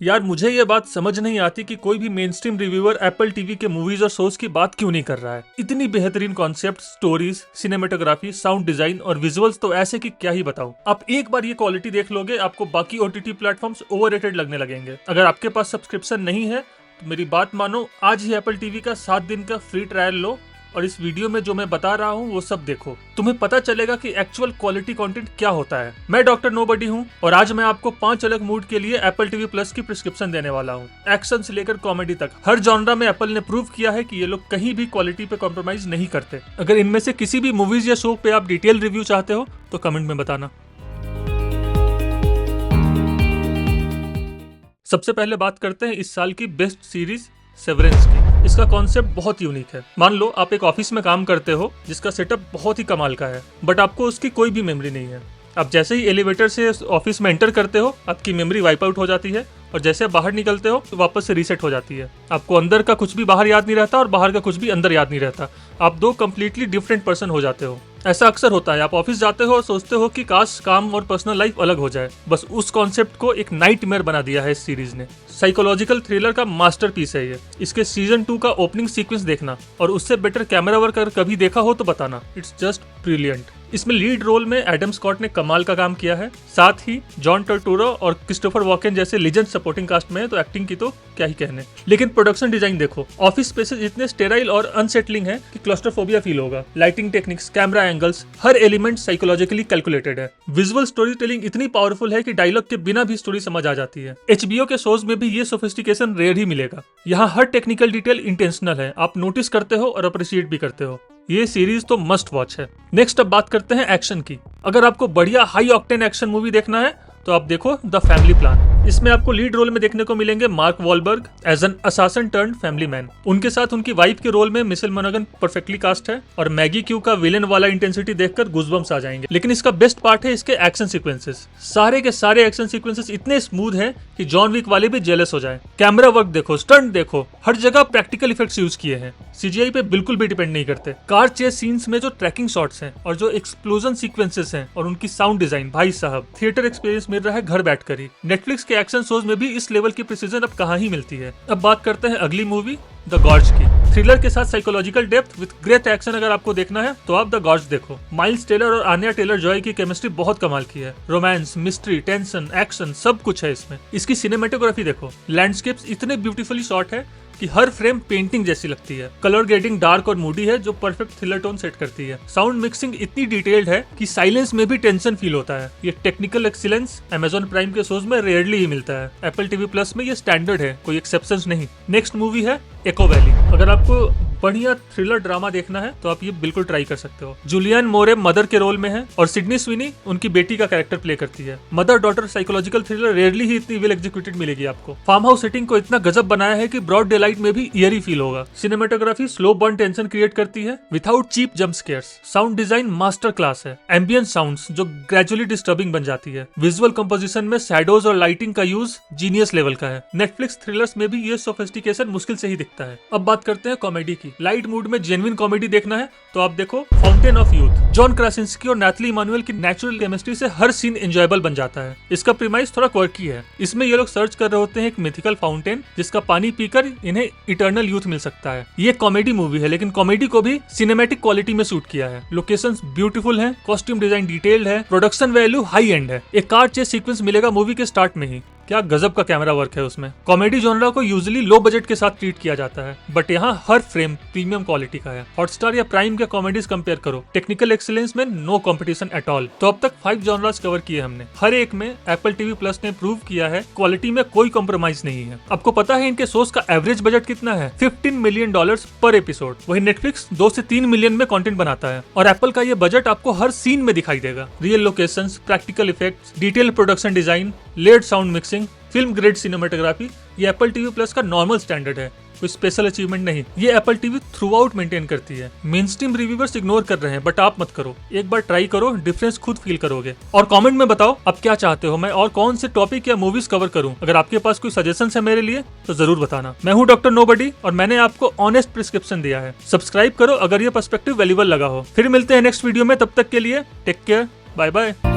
यार मुझे ये बात समझ नहीं आती कि कोई भी main stream reviewer Apple TV के मूवीज और शोज की बात क्यों नहीं कर रहा है। इतनी बेहतरीन concept, stories, cinematography, sound design और विजुअल्स तो ऐसे कि क्या ही बताऊं। आप एक बार ये क्वालिटी देख लोगे, आपको बाकी ओटीटी प्लेटफॉर्म्स ओवररेटेड लगने लगेंगे। अगर आपके पास सब्सक्रिप्शन नहीं है तो मेरी बात मानो, आज ही एप्पल टीवी का 7 दिन का फ्री ट्रायल लो और इस वीडियो में जो मैं बता रहा हूँ वो सब देखो। तुम्हें पता चलेगा कि एक्चुअल क्वालिटी कंटेंट क्या होता है। मैं डॉक्टर नोबडी हूँ और आज मैं आपको 5 अलग मूड के लिए एप्पल टीवी प्लस की प्रिस्क्रिप्शन देने वाला हूँ। एक्शन से लेकर कॉमेडी तक हर जॉनरा में एप्पल ने प्रूव किया है कि ये लोग कहीं भी क्वालिटी पे कॉम्प्रोमाइज नहीं करते। अगर इनमें से किसी भी मूवीज या शो पे आप डिटेल रिव्यू चाहते हो तो कमेंट में बताना। सबसे पहले बात करते हैं इस साल की बेस्ट सीरीज सेवरेंस की। इसका कॉन्सेप्ट बहुत यूनिक है। मान लो आप एक ऑफिस में काम करते हो जिसका सेटअप बहुत ही कमाल का है, बट आपको उसकी कोई भी मेमोरी नहीं है। आप जैसे ही एलिवेटर से ऑफिस में एंटर करते हो आपकी मेमोरी वाइप आउट हो जाती है और जैसे आप बाहर निकलते हो तो वापस से रीसेट हो जाती है। आपको अंदर का कुछ भी बाहर याद नहीं रहता और बाहर का कुछ भी अंदर याद नहीं रहता। आप 2 कम्प्लीटली डिफरेंट पर्सन हो जाते हो। ऐसा अक्सर होता है, आप ऑफिस जाते हो और सोचते हो कि काश काम और पर्सनल लाइफ अलग हो जाए। बस उस कॉन्सेप्ट को एक नाइटमेयर बना दिया है इस सीरीज ने। साइकोलॉजिकल थ्रिलर का मास्टरपीस है ये। इसके सीजन 2 का ओपनिंग सीक्वेंस देखना और उससे बेटर कैमरा वर्क अगर कभी देखा हो तो बताना। It's just brilliant. इसमें लीड रोल में एडम स्कॉट ने कमाल का काम किया है। साथ ही जॉन टर्टुरो और क्रिस्टोफर वॉकेन जैसे लीजेंड सपोर्टिंग कास्ट में है, तो एक्टिंग की तो क्या ही कहने। लेकिन प्रोडक्शन डिजाइन देखो, ऑफिस स्पेसेस इतने स्टेराइल और अनसेटलिंग है कि क्लस्ट्रोफोबिया फील होगा। लाइटिंग टेक्निक्स, कैमरा एंगल्स, हर एलिमेंट साइकोलॉजिकली कैलकुलेटेड है। विजुअल स्टोरी टेलिंग इतनी पावरफुल है कि डायलॉग के बिना भी स्टोरी समझ आ जाती है। HBO के शोज में भी ये सोफिस्टिकेशन रेयर ही मिलेगा। यहाँ हर टेक्निकल डिटेल इंटेंशनल है, आप नोटिस करते हो और अप्रिशिएट भी करते हो। ये सीरीज तो मस्ट वॉच है। नेक्स्ट अब बात करते हैं एक्शन की। अगर आपको बढ़िया हाई ऑक्टेन एक्शन मूवी देखना है तो आप देखो द फैमिली प्लान। इसमें आपको लीड रोल में देखने को मिलेंगे Mark Wahlberg as an assassin turned family man. उनके साथ उनकी वाइफ के रोल में मिशेल मोनागन परफेक्टली कास्ट है और मैगी क्यू का विलेन वाला इंटेंसिटी देखकर गूज़बम्स आ जाएंगे। लेकिन इसका बेस्ट पार्ट है इसके एक्शन सीक्वेंसेस। सारे के सारे एक्शन सीक्वेंसेस इतने स्मूथ हैं कि जॉन विक वाले भी जेलस हो जाए। कैमरा वर्क देखो, स्टंट देखो, हर जगह प्रैक्टिकल इफेक्ट्स यूज किए हैं। CGI पे बिल्कुल भी डिपेंड नहीं करते। कार चेस सीन्स में जो ट्रैकिंग शॉट्स हैं और जो एक्सप्लोजन सीक्वेंसेस हैं और उनकी साउंड डिजाइन, भाई साहब थिएटर एक्सपीरियंस मिल रहा है घर बैठकर ही। नेटफ्लिक्स के एक्शन शोज में भी इस लेवल की प्रिसीजन अब कहाँ ही मिलती है। अब बात करते हैं अगली मूवी द गॉर्ज की। थ्रिलर के साथ psychological depth with great action अगर आपको देखना है तो आप द गॉर्ज देखो। माइल्स टेलर और आन्या टेलर जॉय की केमिस्ट्री बहुत कमाल की है। रोमांस, मिस्ट्री, टेंशन, एक्शन सब कुछ है इसमें। इसकी सिनेमेटोग्राफी देखो, लैंडस्केप्स इतने ब्यूटीफुली शॉट है कि हर फ्रेम पेंटिंग जैसी लगती है। कलर ग्रेडिंग डार्क और मूडी है जो परफेक्ट थ्रिलर टोन सेट करती है। साउंड मिक्सिंग इतनी डिटेल्ड है कि साइलेंस में भी टेंशन फील होता है। ये टेक्निकल एक्सीलेंस Amazon प्राइम के शोज में रेयरली ही मिलता है। एप्पल टीवी प्लस में ये स्टैंडर्ड है, कोई एक्सेप्शंस नहीं। नेक्स्ट मूवी है एको वैली। अगर आपको बढ़िया थ्रिलर ड्रामा देखना है तो आप ये बिल्कुल ट्राई कर सकते हो। जूलियन मोरे मदर के रोल में है और सिडनी स्विनी उनकी बेटी का कैरेक्टर प्ले करती है। Mother daughter psychological thriller rarely ही इतनी वेल एग्जीक्यूटेड मिलेगी आपको। फार्म हाउस सेटिंग को इतना गजब बनाया है कि ब्रॉड डे लाइट में भी ईयरी फील होगा। Cinematography slow burn tension create करती है without cheap jump scares. Sound design master class है। एम्बियंट साउंड्स जो ग्रेजुअली डिस्टर्बिंग बन जाती है। विजुअल कंपोजिशन में शैडोज और लाइटिंग का यूज जीनियस लेवल का है। नेटफ्लिक्स थ्रिलर्स में भी ये सोफिस्टिकेशन मुश्किल से ही दिखता है। अब बात करते हैं कॉमेडी की। लाइट मूड में जेन्युइन कॉमेडी देखना है तो आप देखो फाउंटेन ऑफ यूथ। जॉन क्रासिंस्की और नैथली इमानुएल की नेचुरल केमिस्ट्री से हर सीन एंजॉयबल बन जाता है। इसका प्रीमाइस थोड़ा क्वर्की है। इसमें ये लोग सर्च कर रहे होते हैं एक मिथिकल फाउंटेन जिसका पानी पीकर इन्हें इटर्नल यूथ मिल सकता है। ये कॉमेडी मूवी है लेकिन कॉमेडी को भी सिनेमैटिक क्वालिटी में शूट किया है। लोकेशंस ब्यूटीफुल हैं, कॉस्ट्यूम डिजाइन डिटेल्ड है, प्रोडक्शन वैल्यू हाई एंड है। एक कार चेस सीक्वेंस मिलेगा मूवी के स्टार्ट में ही, क्या गजब का कैमरा वर्क है उसमें। कॉमेडी जॉनरा को यूजुअली लो बजट के साथ ट्रीट किया जाता है बट यहाँ हर फ्रेम प्रीमियम क्वालिटी का है। हॉटस्टार या प्राइम के कॉमेडीज कंपेयर करो, टेक्निकल एक्सीलेंस में नो कंपटीशन एट ऑल। तो अब तक 5 जॉनरास कवर किए हमने। हर एक में एप्पल टीवी प्लस ने प्रूव किया है क्वालिटी में कोई कॉम्प्रोमाइज नहीं है। आपको पता है इनके शोज का एवरेज बजट कितना है? $15 मिलियन पर एपिसोड। वही नेटफ्लिक्स 2 से 3 मिलियन में कंटेंट बनाता है और एप्पल का ये बजट आपको हर सीन में दिखाई देगा। Real locations, practical effects, detail production design, layered sound mixing, film grade cinematography, ये एप्पल टीवी प्लस का नॉर्मल स्टैंडर्ड है, कोई स्पेशल अचीवमेंट नहीं। ये Apple TV through out maintain करती है। मेन स्ट्रीम रिव्यूअर्स इग्नोर कर रहे हैं बट आप मत करो, एक बार ट्राई करो, डिफरेंस खुद फील करोगे। और कमेंट में बताओ आप क्या चाहते हो, मैं और कौन से टॉपिक या मूवीज कवर करूं। अगर आपके पास कोई सजेशन है मेरे लिए तो जरूर बताना। मैं हूं डॉक्टर नोबडी और मैंने आपको ऑनेस्ट प्रिस्क्रिप्शन दिया है। सब्सक्राइब करो अगर ये पर्सपेक्टिव वैल्यूएबल लगा हो। फिर मिलते हैं नेक्स्ट वीडियो में, तब तक के लिए टेक केयर, बाय बाय।